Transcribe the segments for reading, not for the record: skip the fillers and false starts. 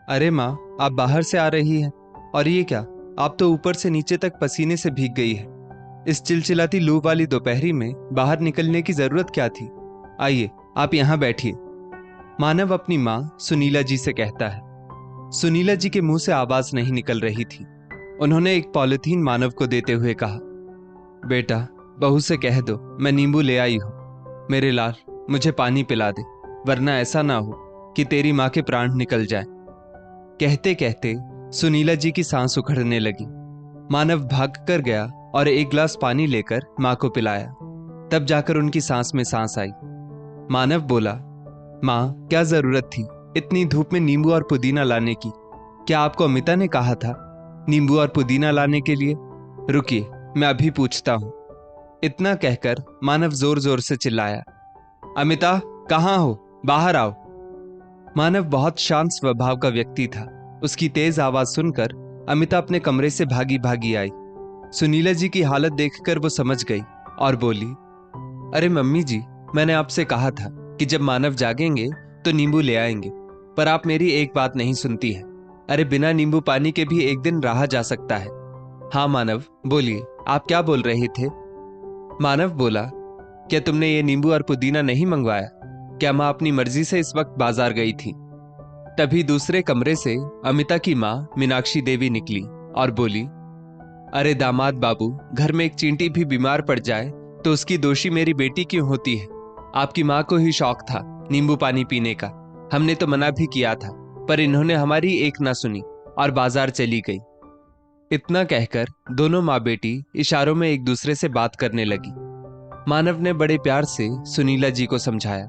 अरे माँ, आप बाहर से आ रही हैं और ये क्या, आप तो ऊपर से नीचे तक पसीने से भीग गई है। इस चिलचिलाती लू वाली दोपहरी में बाहर निकलने की जरूरत क्या थी? आइए, आप यहाँ बैठिए। मानव अपनी माँ सुनीला जी से कहता है। सुनीला जी के मुंह से आवाज नहीं निकल रही थी। उन्होंने एक पॉलिथीन मानव को देते हुए कहा, बेटा, बहू से कह दो मैं नींबू ले आई हूं। मेरे लाल, मुझे पानी पिला दे, वरना ऐसा ना हो कि तेरी माँ के प्राण निकल जाए। कहते कहते सुनीला जी की सांस उखड़ने लगी। मानव भाग कर गया और एक गिलास पानी लेकर माँ को पिलाया। तब जाकर उनकी सांस में सांस आई। मानव बोला, माँ, क्या जरूरत थी इतनी धूप में नींबू और पुदीना लाने की? क्या आपको अमिता ने कहा था नींबू और पुदीना लाने के लिए? रुकिए, मैं अभी पूछता हूं। इतना कहकर मानव जोर जोर से चिल्लाया, अमिता, कहाँ हो? बाहर आओ। मानव बहुत शांत स्वभाव का व्यक्ति था। उसकी तेज आवाज सुनकर अमिता अपने कमरे से भागी भागी आई। सुनीला जी की हालत देखकर वो समझ गई और बोली, अरे मम्मी जी, मैंने आपसे कहा था कि जब मानव जागेंगे तो नींबू ले आएंगे, पर आप मेरी एक बात नहीं सुनती है। अरे बिना नींबू पानी के भी एक दिन रहा जा सकता है। हाँ मानव, बोलिए, आप क्या बोल रहे थे? मानव बोला, क्या तुमने ये नींबू और पुदीना नहीं मंगवाया? क्या माँ अपनी मर्जी से इस वक्त बाजार गई थी? तभी दूसरे कमरे से अमिता की माँ मीनाक्षी देवी निकली और बोली, अरे दामाद बाबू, घर में एक चींटी भी बीमार पड़ जाए तो उसकी दोषी मेरी बेटी क्यों होती है? आपकी माँ को ही शौक था नींबू पानी पीने का। हमने तो मना भी किया था, पर इन्होंने हमारी एक ना सुनी और बाजार चली गई। इतना कहकर दोनों माँ बेटी इशारों में एक दूसरे से बात करने लगी। मानव ने बड़े प्यार से सुनीला जी को समझाया,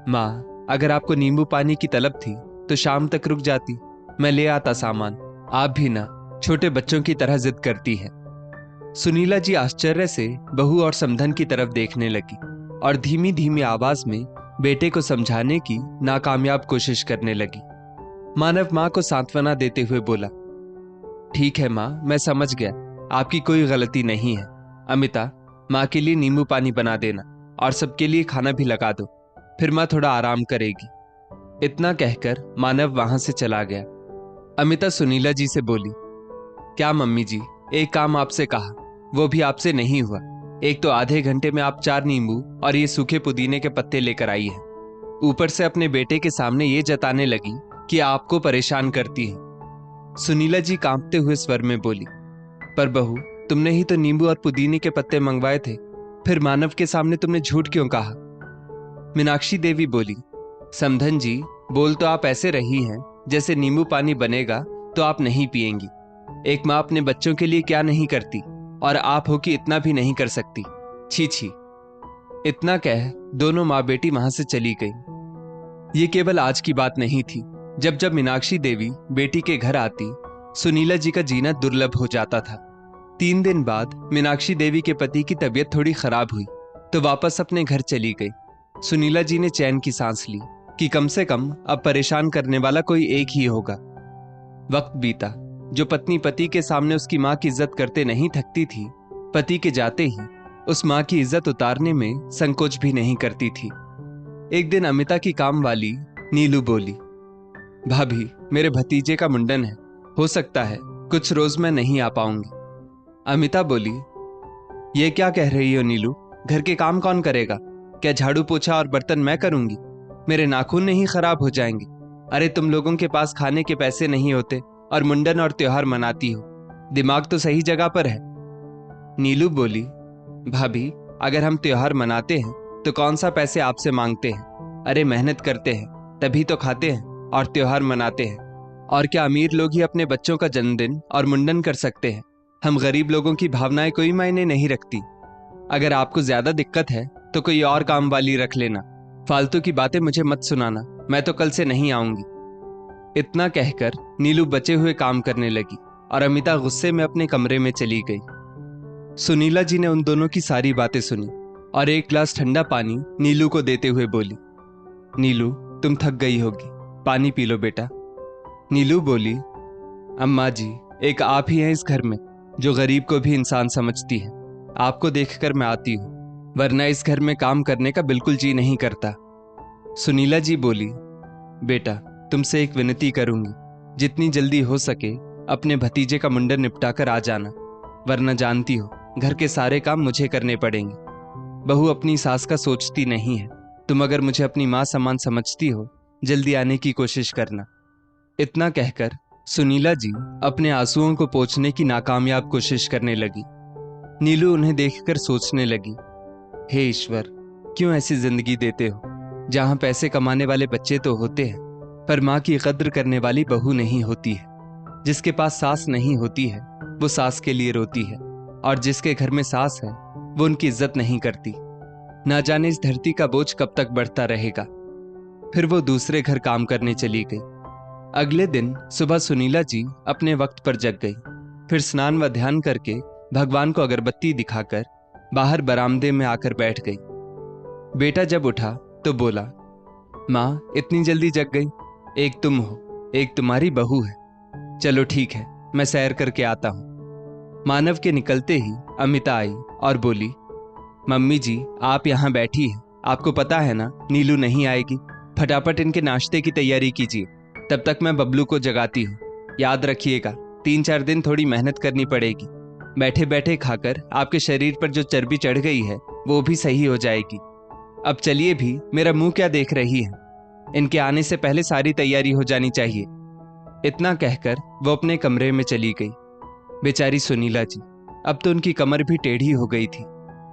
माँ, अगर आपको नींबू पानी की तलब थी तो शाम तक रुक जाती, मैं ले आता सामान। आप भी ना छोटे बच्चों की तरह जिद करती है। सुनीला जी आश्चर्य से बहू और समधन की तरफ देखने लगी और धीमी धीमी आवाज में बेटे को समझाने की नाकामयाब कोशिश करने लगी। मानव माँ को सांत्वना देते हुए बोला, ठीक है माँ, मैं समझ गया, आपकी कोई गलती नहीं है। अमिता, माँ के लिए नींबू पानी बना देना और सबके लिए खाना भी लगा दो, फिर माँ थोड़ा आराम करेगी। इतना कहकर मानव वहां से चला गया। अमिता सुनीला जी से बोली, क्या मम्मी जी, एक काम आपसे कहा, वो भी आपसे नहीं हुआ। एक तो आधे घंटे में आप 4 नींबू और ये सूखे पुदीने के पत्ते लेकर आई हैं। ऊपर से अपने बेटे के सामने ये जताने लगी कि आपको परेशान करती है। सुनीला जी कांपते हुए स्वर में बोली, पर बहू, तुमने ही तो नींबू और पुदीने के पत्ते मंगवाए थे, फिर मानव के सामने तुमने झूठ क्यों कहा? मीनाक्षी देवी बोली, समधन जी, बोल तो आप ऐसे रही हैं जैसे नींबू पानी बनेगा तो आप नहीं पिएंगी। एक माँ अपने बच्चों के लिए क्या नहीं करती, और आप हो कि इतना भी नहीं कर सकती। छी छी। इतना कह दोनों माँ बेटी वहां से चली गई। ये केवल आज की बात नहीं थी। जब जब मीनाक्षी देवी बेटी के घर आती, सुनीला जी का जीना दुर्लभ हो जाता था। 3 दिन बाद मीनाक्षी देवी के पति की तबीयत थोड़ी खराब हुई तो वापस अपने घर चली गई। सुनीला जी ने चैन की सांस ली कि कम से कम अब परेशान करने वाला कोई एक ही होगा। वक्त बीता। जो पत्नी पति के सामने उसकी माँ की इज्जत करते नहीं थकती थी, पति के जाते ही उस माँ की इज्जत उतारने में संकोच भी नहीं करती थी। एक दिन अमिता की काम वाली नीलू बोली, भाभी, मेरे भतीजे का मुंडन है, हो सकता है कुछ रोज मैं नहीं आ पाऊंगी। अमिता बोली, ये क्या कह रही हो नीलू? घर के काम कौन करेगा? क्या झाड़ू पोछा और बर्तन मैं करूंगी? मेरे नाखून नहीं खराब हो जाएंगे? अरे तुम लोगों के पास खाने के पैसे नहीं होते और मुंडन और त्योहार मनाती हो। दिमाग तो सही जगह पर है। नीलू बोली, भाभी, अगर हम त्योहार मनाते हैं तो कौन सा पैसे आपसे मांगते हैं? अरे मेहनत करते हैं तभी तो खाते हैं और त्योहार मनाते हैं। और क्या अमीर लोग ही अपने बच्चों का जन्मदिन और मुंडन कर सकते हैं? हम गरीब लोगों की भावनाएं कोई मायने नहीं रखती। अगर आपको ज्यादा दिक्कत है तो कोई और काम वाली रख लेना। फालतू की बातें मुझे मत सुनाना, मैं तो कल से नहीं आऊंगी। इतना कहकर नीलू बचे हुए काम करने लगी और अमिता गुस्से में अपने कमरे में चली गई। सुनीला जी ने उन दोनों की सारी बातें सुनी और एक गिलास ठंडा पानी नीलू को देते हुए बोली, नीलू, तुम थक गई होगी, पानी पी लो बेटा। नीलू बोली, अम्मा जी, एक आप ही हैं इस घर में जो गरीब को भी इंसान समझती है। आपको देखकर मैं आती हूँ, वरना इस घर में काम करने का बिल्कुल जी नहीं करता। सुनीला जी बोली, बेटा, तुमसे एक विनती करूंगी, जितनी जल्दी हो सके अपने भतीजे का मुंडन निपटा कर आ जाना, वरना जानती हो घर के सारे काम मुझे करने पड़ेंगे। बहू अपनी सास का सोचती नहीं है। तुम अगर मुझे अपनी माँ समान समझती हो, जल्दी आने की कोशिश करना। इतना कहकर सुनीला जी अपने आंसुओं को पोंछने की नाकामयाब कोशिश करने लगी। नीलू उन्हें देखकर सोचने लगी, हे ईश्वर, क्यों ऐसी जिंदगी देते हो जहां पैसे कमाने वाले बच्चे तो होते हैं पर माँ की कद्र करने वाली बहू नहीं होती है। जिसके पास सास नहीं होती है वो सास के लिए रोती है, और जिसके घर में सास है वो उनकी इज्जत नहीं करती। ना जाने इस धरती का बोझ कब तक बढ़ता रहेगा। फिर वो दूसरे घर काम करने चली गई। अगले दिन सुबह सुनीला जी अपने वक्त पर जग गई। फिर स्नान व ध्यान करके भगवान को अगरबत्ती दिखाकर बाहर बरामदे में आकर बैठ गई। बेटा जब उठा तो बोला, माँ इतनी जल्दी जग गई? एक तुम हो, एक तुम्हारी बहू है। चलो ठीक है, मैं सैर करके आता हूं। मानव के निकलते ही अमिता आई और बोली, मम्मी जी आप यहाँ बैठी हैं, आपको पता है ना नीलू नहीं आएगी। फटाफट इनके नाश्ते की तैयारी कीजिए, तब तक मैं बबलू को जगाती हूँ। याद रखिएगा 3-4 दिन थोड़ी मेहनत करनी पड़ेगी। बैठे बैठे खाकर आपके शरीर पर जो चर्बी चढ़ गई है वो भी सही हो जाएगी। अब चलिए भी, मेरा मुंह क्या देख रही है? इनके आने से पहले सारी तैयारी हो जानी चाहिए। इतना कहकर वो अपने कमरे में चली गई। बेचारी सुनीला जी, अब तो उनकी कमर भी टेढ़ी हो गई थी।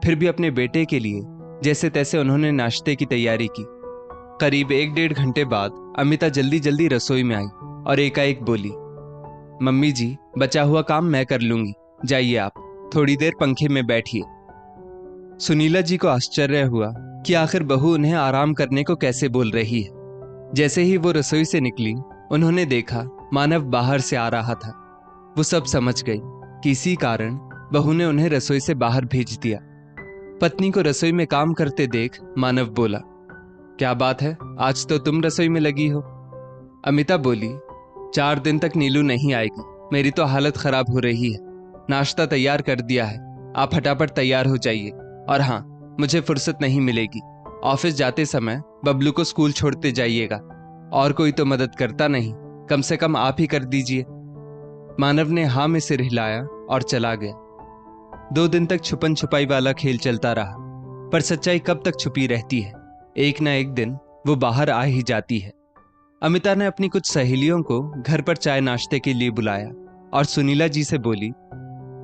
फिर भी अपने बेटे के लिए जैसे तैसे उन्होंने नाश्ते की तैयारी की। करीब 1-1.5 घंटे बाद अमिता जल्दी जल्दी रसोई में आई और एकाएक बोली, मम्मी जी बचा हुआ काम मैं कर लूंगी, जाइए आप थोड़ी देर पंखे में बैठिए। सुनीला जी को आश्चर्य हुआ कि आखिर बहू उन्हें आराम करने को कैसे बोल रही है। जैसे ही वो रसोई से निकली, उन्होंने देखा मानव बाहर से आ रहा था। वो सब समझ गई कि इसी कारण बहू ने उन्हें रसोई से बाहर भेज दिया। पत्नी को रसोई में काम करते देख मानव बोला, क्या बात है, आज तो तुम रसोई में लगी हो? अमिता बोली, 4 दिन तक नीलू नहीं आएगी, मेरी तो हालत खराब हो रही है। नाश्ता तैयार कर दिया है, आप फटाफट तैयार हो जाइए। और हाँ, मुझे फुर्सत नहीं मिलेगी। ऑफिस जाते समय बबलू को स्कूल छोड़ते जाइएगा। और कोई तो मदद करता नहीं, कम से कम आप ही कर दीजिए। मानव ने हाँ में सिर हिलाया और चला गया। 2 दिन तक छुपन छुपाई वाला खेल चलता रहा, पर सच्चाई कब तक छुपी रहती है? एक ना एक दिन वो बाहर आ ही जाती है। अमिता ने अपनी कुछ सहेलियों को घर पर चाय नाश्ते के लिए बुलाया और सुनीला जी से बोली,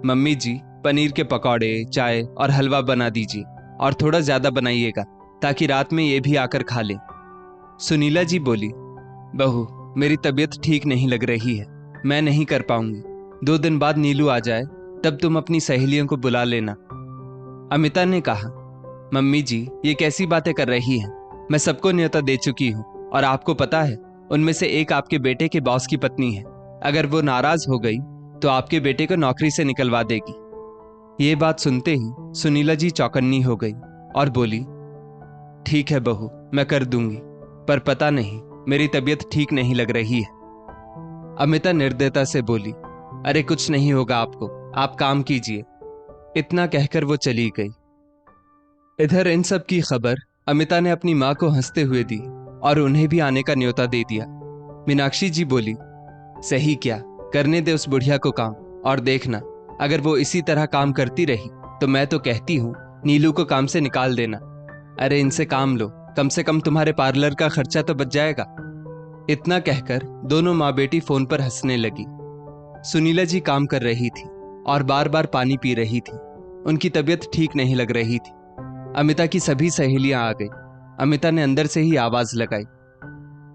मम्मी जी पनीर के पकौड़े, चाय और हलवा बना दीजिए, और थोड़ा ज्यादा बनाइएगा ताकि रात में ये भी आकर खा लें। सुनीला जी बोली, बहू मेरी तबीयत ठीक नहीं लग रही है, मैं नहीं कर पाऊंगी। 2 दिन बाद नीलू आ जाए तब तुम अपनी सहेलियों को बुला लेना। अमिता ने कहा, मम्मी जी ये कैसी बातें कर रही हैं? मैं सबको न्योता दे चुकी हूँ, और आपको पता है उनमें से एक आपके बेटे के बॉस की पत्नी है। अगर वो नाराज हो गई तो आपके बेटे को नौकरी से निकलवा देगी। ये बात सुनते ही सुनीला जी चौकन्नी हो गई और बोली, ठीक है बहू, मैं कर दूंगी, पर पता नहीं मेरी तबीयत ठीक नहीं लग रही है। अमिता निर्दयता से बोली, अरे कुछ नहीं होगा आपको, आप काम कीजिए। इतना कहकर वो चली गई। इधर इन सब की खबर अमिता ने अपनी माँ को हंसते हुए दी और उन्हें भी आने का न्योता दे दिया। मीनाक्षी जी बोली, सही क्या, करने दे उस बुढ़िया को काम, और देखना अगर वो इसी तरह काम करती रही तो मैं तो कहती हूँ नीलू को काम से निकाल देना। अरे इनसे काम लो, कम से कम तुम्हारे पार्लर का खर्चा तो बच जाएगा। इतना कहकर दोनों माँ बेटी फोन पर हंसने लगी। सुनीला जी काम कर रही थी और बार बार पानी पी रही थी। उनकी तबीयत ठीक नहीं लग रही थी। अमिता की सभी सहेलियां आ गई। अमिता ने अंदर से ही आवाज लगाई,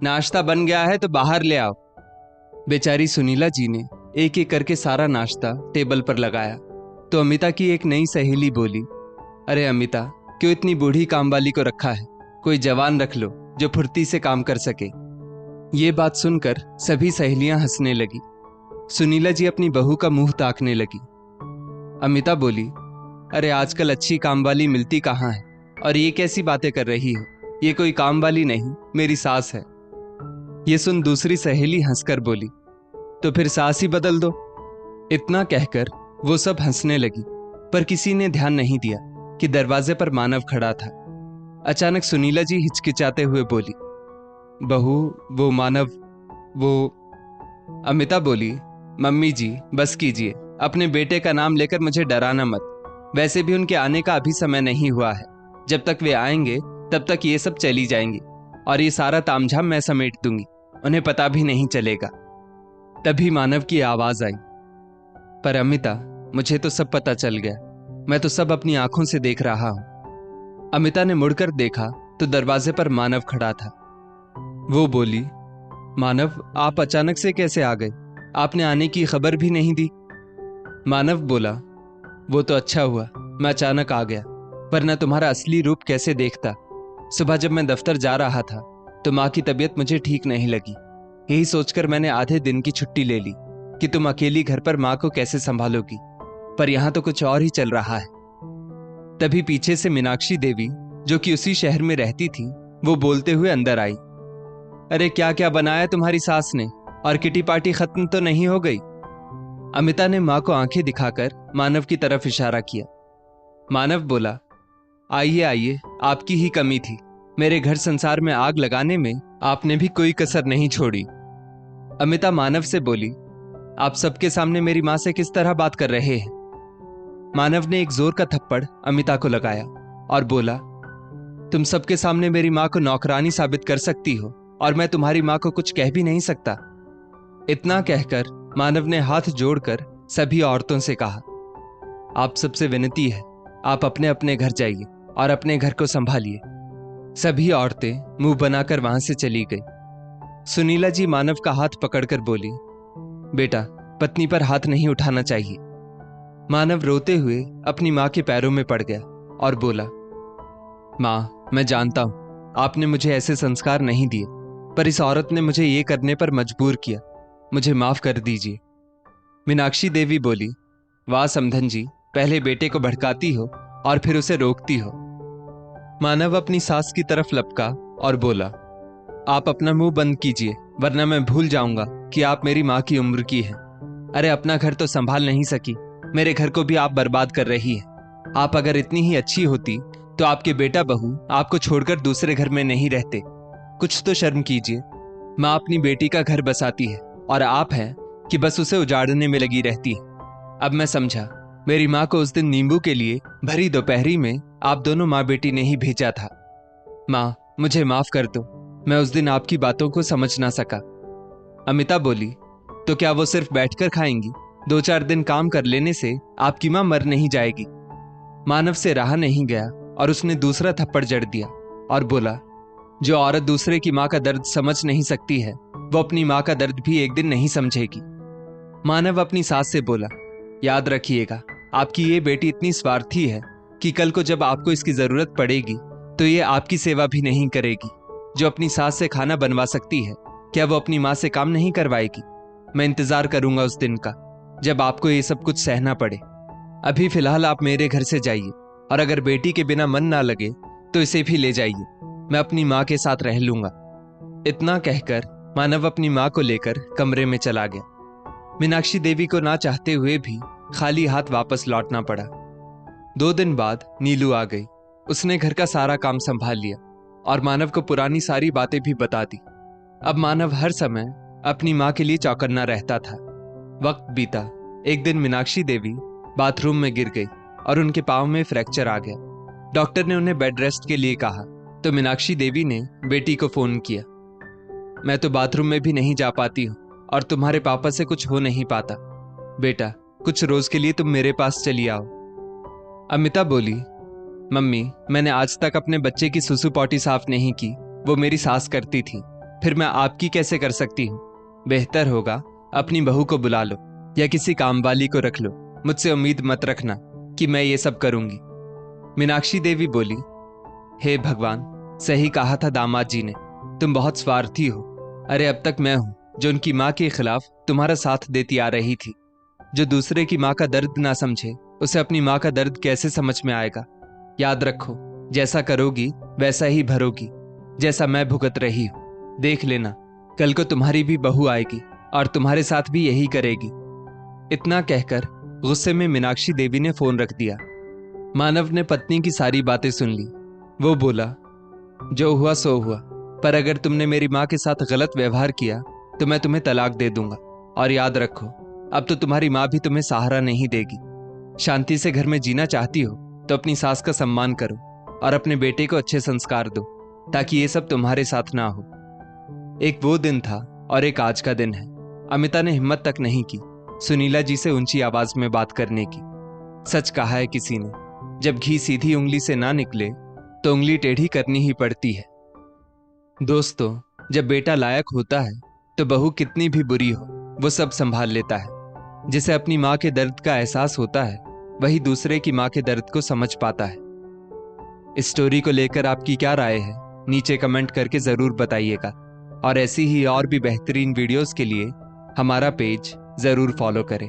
नाश्ता बन गया है तो बाहर ले आओ। बेचारी सुनीला जी ने एक एक करके सारा नाश्ता टेबल पर लगाया तो अमिता की एक नई सहेली बोली, अरे अमिता, क्यों इतनी बूढ़ी कामवाली को रखा है? कोई जवान रख लो जो फुर्ती से काम कर सके। ये बात सुनकर सभी सहेलियां हंसने लगी। सुनीला जी अपनी बहू का मुंह ताकने लगी। अमिता बोली, अरे आजकल अच्छी कामवाली मिलती कहाँ है, और ये कैसी बातें कर रही हो? ये कोई कामवाली नहीं, मेरी सास है। ये सुन दूसरी सहेली हंसकर बोली, तो फिर सास ही बदल दो। इतना कहकर वो सब हंसने लगी, पर किसी ने ध्यान नहीं दिया कि दरवाजे पर मानव खड़ा था। अचानक सुनीला जी हिचकिचाते हुए बोली, बहू वो मानव, वो अमिता बोली, मम्मी जी बस कीजिए, अपने बेटे का नाम लेकर मुझे डराना मत। वैसे भी उनके आने का अभी समय नहीं हुआ है। जब तक वे आएंगे तब तक ये सब चली जाएंगी और ये सारा तामझाम मैं समेट दूंगी, उन्हें पता भी नहीं चलेगा। तभी मानव की आवाज आई, पर अमिता मुझे तो सब पता चल गया, मैं तो सब अपनी आंखों से देख रहा हूं। अमिता ने मुड़कर देखा तो दरवाजे पर मानव खड़ा था। वो बोली, मानव आप अचानक से कैसे आ गए? आपने आने की खबर भी नहीं दी। मानव बोला, वो तो अच्छा हुआ मैं अचानक आ गया, वरना तुम्हारा असली रूप कैसे देखता। सुबह जब मैं दफ्तर जा रहा था तो माँ की तबीयत मुझे ठीक नहीं लगी। यही सोचकर मैंने आधे दिन की छुट्टी ले ली कि तुम अकेली घर पर माँ को कैसे संभालोगी, पर यहां तो कुछ और ही चल रहा है। तभी पीछे से मीनाक्षी देवी, जो कि उसी शहर में रहती थी, वो बोलते हुए अंदर आई, अरे क्या क्या बनाया तुम्हारी सास ने, और किटी पार्टी खत्म तो नहीं हो गई? अमिता ने मां को आंखें दिखाकर मानव की तरफ इशारा किया। मानव बोला, आइए आइए, आपकी ही कमी थी, मेरे घर संसार में आग लगाने में आपने भी कोई कसर नहीं छोड़ी। अमिता मानव से बोली, आप सबके सामने मेरी मां से किस तरह बात कर रहे हैं? मानव ने एक जोर का थप्पड़ अमिता को लगाया और बोला, तुम सबके सामने मेरी मां को नौकरानी साबित कर सकती हो और मैं तुम्हारी मां को कुछ कह भी नहीं सकता। इतना कहकर मानव ने हाथ जोड़कर सभी औरतों से कहा, आप सबसे विनती है, आप अपने अपने घर जाइए और अपने घर को संभालिए। सभी औरतें मुंह बनाकर वहां से चली गई। सुनीला जी मानव का हाथ पकड़कर बोली, बेटा पत्नी पर हाथ नहीं उठाना चाहिए। मानव रोते हुए अपनी मां के पैरों में पड़ गया और बोला, मां मैं जानता हूं आपने मुझे ऐसे संस्कार नहीं दिए, पर इस औरत ने मुझे ये करने पर मजबूर किया, मुझे माफ कर दीजिए। मीनाक्षी देवी बोली, वाह समधन जी, पहले बेटे को भड़काती हो और फिर उसे रोकती हो। मानव अपनी सास की तरफ लपका और बोला, आप अपना मुंह बंद कीजिए, वरना मैं भूल जाऊंगा कि आप मेरी मां की उम्र की हैं। अरे अपना घर तो संभाल नहीं सकी, मेरे घर को भी आप बर्बाद कर रही है। आप अगर इतनी ही अच्छी होती तो आपके बेटा बहू आपको छोड़कर दूसरे घर में नहीं रहते। कुछ तो शर्म कीजिए। माँ अपनी बेटी का घर बसाती है और आप हैं कि बस उसे उजाड़ने में लगी रहती है। अब मैं समझा, मेरी माँ को उस दिन नींबू के लिए भरी दोपहरी में आप दोनों माँ बेटी ने ही भेजा था। माँ मुझे माफ कर दो, मैं उस दिन आपकी बातों को समझ ना सका। अमिता बोली, तो क्या वो सिर्फ बैठकर खाएंगी? 2-4 दिन काम कर लेने से आपकी माँ मर नहीं जाएगी। मानव से रहा नहीं गया और उसने दूसरा थप्पड़ जड़ दिया और बोला, जो औरत दूसरे की माँ का दर्द समझ नहीं सकती है, वो अपनी माँ का दर्द भी एक दिन नहीं समझेगी। मानव अपनी सास से बोला, याद रखिएगा, आपकी ये बेटी इतनी स्वार्थी है कि कल को जब आपको इसकी जरूरत पड़ेगी तो ये आपकी सेवा भी नहीं करेगी। जो अपनी सास से खाना बनवा सकती है, क्या वो अपनी माँ से काम नहीं करवाएगी? मैं इंतजार करूंगा उस दिन का जब आपको ये सब कुछ सहना पड़े। अभी फिलहाल आप मेरे घर से जाइए, और अगर बेटी के बिना मन ना लगे तो इसे भी ले जाइए, मैं अपनी माँ के साथ रह लूंगा। इतना कहकर मानव अपनी माँ को लेकर कमरे में चला गया। मीनाक्षी देवी को ना चाहते हुए भी खाली हाथ वापस लौटना पड़ा। 2 दिन बाद नीलू आ गई। उसने घर का सारा काम संभाल लिया और मानव को पुरानी सारी बातें भी बता दी। अब मानव हर समय अपनी माँ के लिए चौकन्ना रहता था। वक्त बीता। एक दिन मीनाक्षी देवी बाथरूम में गिर गई और उनके पांव में फ्रैक्चर आ गया। डॉक्टर ने उन्हें बेड रेस्ट के लिए कहा तो मीनाक्षी देवी ने बेटी को फोन किया, मैं तो बाथरूम में भी नहीं जा पाती हूँ और तुम्हारे पापा से कुछ हो नहीं पाता। बेटा कुछ रोज के लिए तुम मेरे पास चली आओ। अमिता बोली, मम्मी मैंने आज तक अपने बच्चे की सुसु पॉटी साफ नहीं की, वो मेरी सास करती थी, फिर मैं आपकी कैसे कर सकती हूँ? बेहतर होगा अपनी बहू को बुला लो या किसी काम वाली को रख लो, मुझसे उम्मीद मत रखना कि मैं ये सब करूंगी। मीनाक्षी देवी बोली, हे भगवान, सही कहा था दामाद जी ने, तुम बहुत स्वार्थी हो। अरे अब तक मैं हूं जो उनकी माँ के खिलाफ तुम्हारा साथ देती आ रही थी। जो दूसरे की माँ का दर्द ना समझे, उसे अपनी माँ का दर्द कैसे समझ में आएगा? याद रखो, जैसा करोगी वैसा ही भरोगी, जैसा मैं भुगत रही हूं। देख लेना, कल को तुम्हारी भी बहू आएगी और तुम्हारे साथ भी यही करेगी। इतना कहकर गुस्से में मीनाक्षी देवी ने फोन रख दिया। मानव ने पत्नी की सारी बातें सुन ली। वो बोला, जो हुआ सो हुआ, पर अगर तुमने मेरी माँ के साथ गलत व्यवहार किया तो मैं तुम्हें तलाक दे दूंगा। और याद रखो, अब तो तुम्हारी माँ भी तुम्हें सहारा नहीं देगी। शांति से घर में जीना चाहती हो तो अपनी सास का सम्मान करो और अपने बेटे को अच्छे संस्कार दो, ताकि ये सब तुम्हारे साथ ना हो। एक वो दिन था और एक आज का दिन है। अमिता ने हिम्मत तक नहीं की सुनीला जी से ऊंची आवाज में बात करने की। सच कहा है किसी ने, जब घी सीधी उंगली से ना निकले तो उंगली टेढ़ी करनी ही पड़ती है। दोस्तों, जब बेटा लायक होता है तो बहू कितनी भी बुरी हो वो सब संभाल लेता है। जिसे अपनी माँ के दर्द का एहसास होता है वही दूसरे की माँ के दर्द को समझ पाता है। इस स्टोरी को लेकर आपकी क्या राय है, नीचे कमेंट करके जरूर बताइएगा। और ऐसी ही और भी बेहतरीन वीडियोस के लिए हमारा पेज जरूर फॉलो करें।